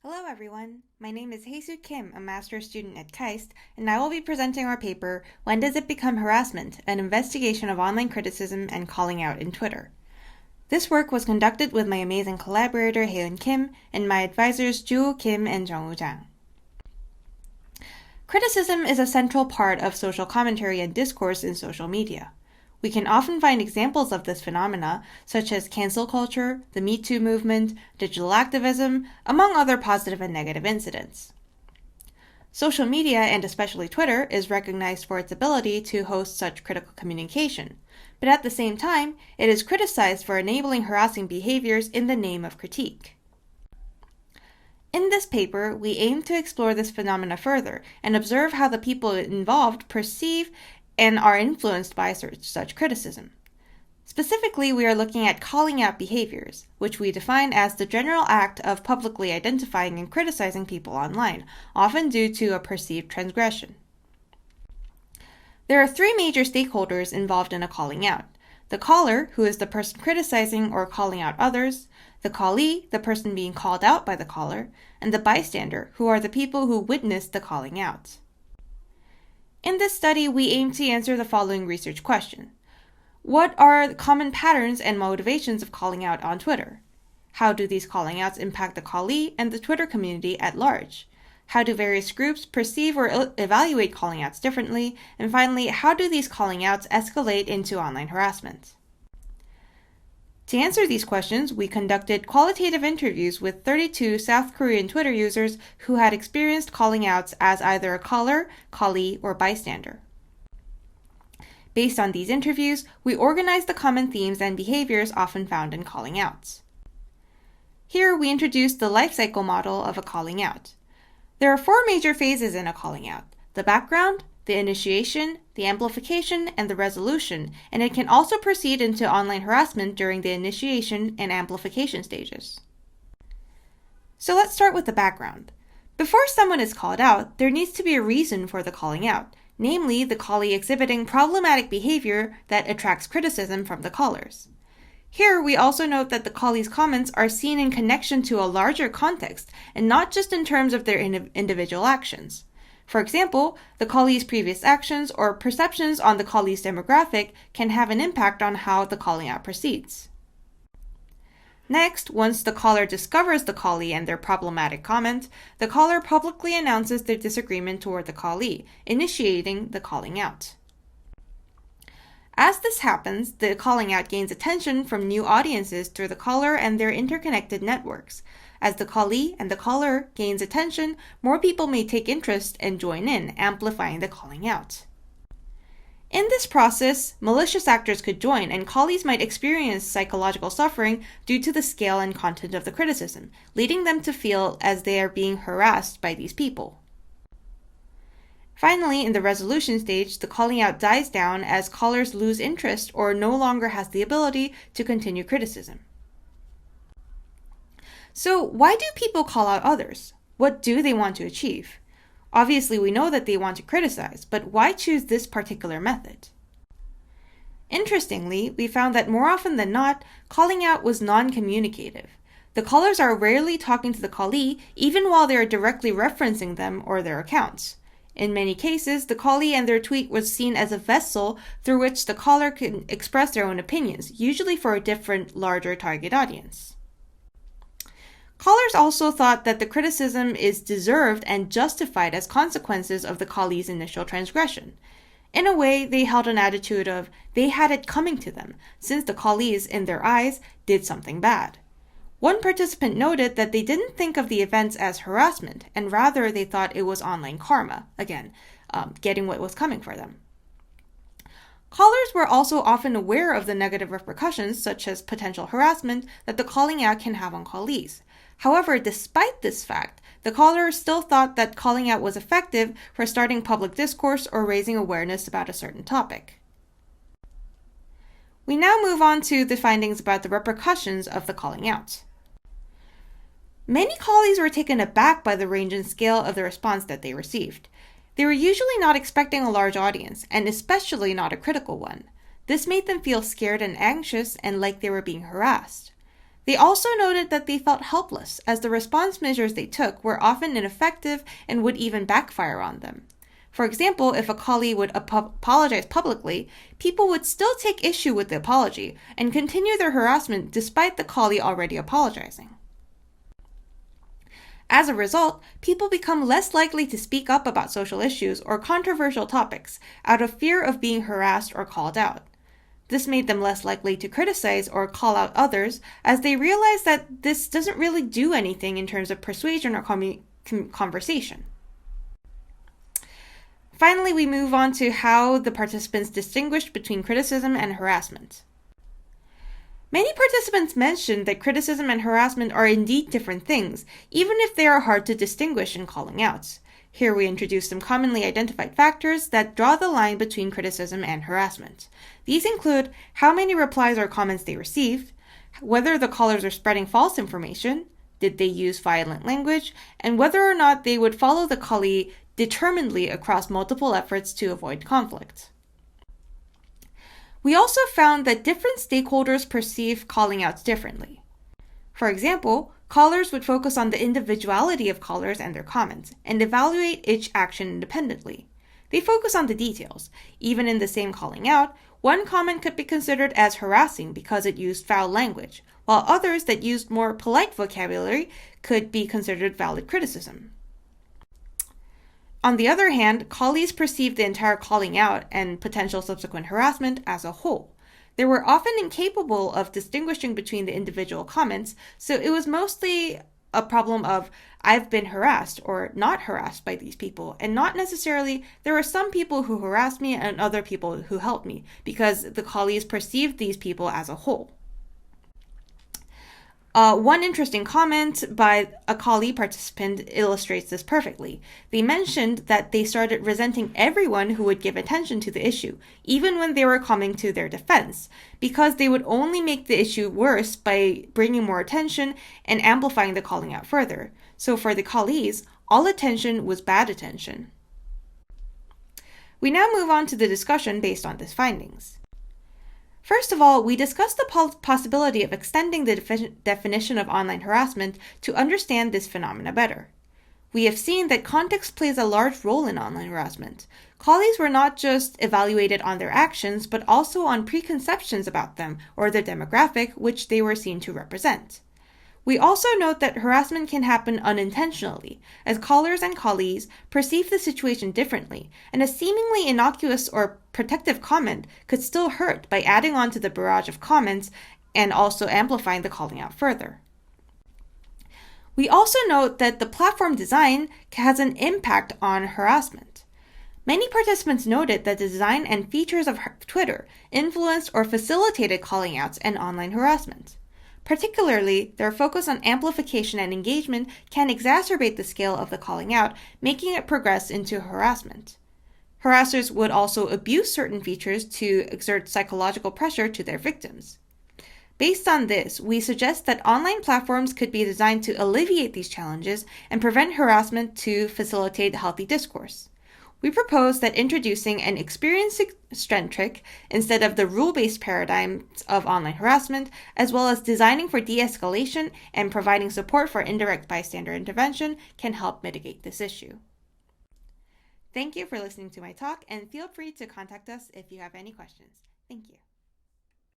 Hello everyone, my name is Haesoo Kim, a master's student at KAIST, and I will be presenting our paper, When Does It Become Harassment? An Investigation of Online Criticism and Calling Out in Twitter. This work was conducted with my amazing collaborator HaeEun Kim and my advisors Juho Kim and Jeong-woo Jang. Criticism is a central part of social commentary and discourse in social media. We can often find examples of this phenomena, such as cancel culture, the Me Too movement, digital activism, among other positive and negative incidents. Social media, and especially Twitter, is recognized for its ability to host such critical communication, but at the same time, it is criticized for enabling harassing behaviors in the name of critique. In this paper, we aim to explore this phenomena further and observe how the people involved perceive and are influenced by such criticism. Specifically, we are looking at calling out behaviors, which we define as the general act of publicly identifying and criticizing people online, often due to a perceived transgression. There are three major stakeholders involved in a calling out: the caller, who is the person criticizing or calling out others; the callee, the person being called out by the caller; and the bystander, who are the people who witnessed the calling out. In this study, we aim to answer the following research question. What are the common patterns and motivations of calling out on Twitter? How do these calling outs impact the callee and the Twitter community at large? How do various groups perceive or evaluate calling outs differently? And finally, how do these calling outs escalate into online harassment? To answer these questions, we conducted qualitative interviews with 32 South Korean Twitter users who had experienced calling outs as either a caller, callee, or bystander. Based on these interviews, we organized the common themes and behaviors often found in calling outs. Here, we introduced the life cycle model of a calling out. There are four major phases in a calling out: the background, the initiation, the amplification, and the resolution, and it can also proceed into online harassment during the initiation and amplification stages. So let's start with the background. Before someone is called out, there needs to be a reason for the calling out, namely the callee exhibiting problematic behavior that attracts criticism from the callers. Here, we also note that the callee's comments are seen in connection to a larger context and not just in terms of their individual actions. For example, the callee's previous actions or perceptions on the callee's demographic can have an impact on how the calling out proceeds. Next, once the caller discovers the callee and their problematic comment, the caller publicly announces their disagreement toward the callee, initiating the calling out. As this happens, the calling out gains attention from new audiences through the caller and their interconnected networks. As the callee and the caller gains attention, more people may take interest and join in, amplifying the calling out. In this process, malicious actors could join, and callees might experience psychological suffering due to the scale and content of the criticism, leading them to feel as they are being harassed by these people. Finally, in the resolution stage, the calling out dies down as callers lose interest or no longer has the ability to continue criticism. So, why do people call out others? What do they want to achieve? Obviously, we know that they want to criticize, but why choose this particular method? Interestingly, we found that more often than not, calling out was non-communicative. The callers are rarely talking to the callee, even while they are directly referencing them or their accounts. In many cases, the callee and their tweet was seen as a vessel through which the caller can express their own opinions, usually for a different, larger target audience. Callers also thought that the criticism is deserved and justified as consequences of the callee's initial transgression. In a way, they held an attitude of they had it coming to them, since the callees, in their eyes, did something bad. One participant noted that they didn't think of the events as harassment, and rather they thought it was online karma, again, getting what was coming for them. Callers were also often aware of the negative repercussions, such as potential harassment, that the calling out can have on callees. However, despite this fact, the caller still thought that calling out was effective for starting public discourse or raising awareness about a certain topic. We now move on to the findings about the repercussions of the calling out. Many callees were taken aback by the range and scale of the response that they received. They were usually not expecting a large audience, and especially not a critical one. This made them feel scared and anxious and like they were being harassed. They also noted that they felt helpless, as the response measures they took were often ineffective and would even backfire on them. For example, if a colleague would apologize publicly, people would still take issue with the apology and continue their harassment despite the colleague already apologizing. As a result, people become less likely to speak up about social issues or controversial topics out of fear of being harassed or called out. This made them less likely to criticize or call out others, as they realized that this doesn't really do anything in terms of persuasion or conversation. Finally, we move on to how the participants distinguished between criticism and harassment. Many participants mentioned that criticism and harassment are indeed different things, even if they are hard to distinguish in calling out. Here we introduce some commonly identified factors that draw the line between criticism and harassment. These include how many replies or comments they received, whether the callers are spreading false information, did they use violent language, and whether or not they would follow the callee determinedly across multiple efforts to avoid conflict. We also found that different stakeholders perceive calling outs differently. For example, callers would focus on the individuality of callers and their comments, and evaluate each action independently. They focus on the details. Even in the same calling out, one comment could be considered as harassing because it used foul language, while others that used more polite vocabulary could be considered valid criticism. On the other hand, callees perceived the entire calling out and potential subsequent harassment as a whole. They were often incapable of distinguishing between the individual comments, so it was mostly a problem of I've been harassed or not harassed by these people, and not necessarily there were some people who harassed me and other people who helped me, because the callees perceived these people as a whole. One interesting comment by a callee participant illustrates this perfectly. They mentioned that they started resenting everyone who would give attention to the issue, even when they were coming to their defense, because they would only make the issue worse by bringing more attention and amplifying the calling out further. So for the callees, all attention was bad attention. We now move on to the discussion based on these findings. First of all, we discussed the possibility of extending the definition of online harassment to understand this phenomena better. We have seen that context plays a large role in online harassment. Callees were not just evaluated on their actions, but also on preconceptions about them or their demographic, which they were seen to represent. We also note that harassment can happen unintentionally, as callers and callees perceive the situation differently, and a seemingly innocuous or protective comment could still hurt by adding on to the barrage of comments and also amplifying the calling out further. We also note that the platform design has an impact on harassment. Many participants noted that the design and features of Twitter influenced or facilitated calling outs and online harassment. Particularly, their focus on amplification and engagement can exacerbate the scale of the calling out, making it progress into harassment. Harassers would also abuse certain features to exert psychological pressure to their victims. Based on this, we suggest that online platforms could be designed to alleviate these challenges and prevent harassment to facilitate healthy discourse. We propose that introducing an experience-centric instead of the rule-based paradigms of online harassment, as well as designing for de-escalation and providing support for indirect bystander intervention, can help mitigate this issue. Thank you for listening to my talk, and feel free to contact us if you have any questions. Thank you.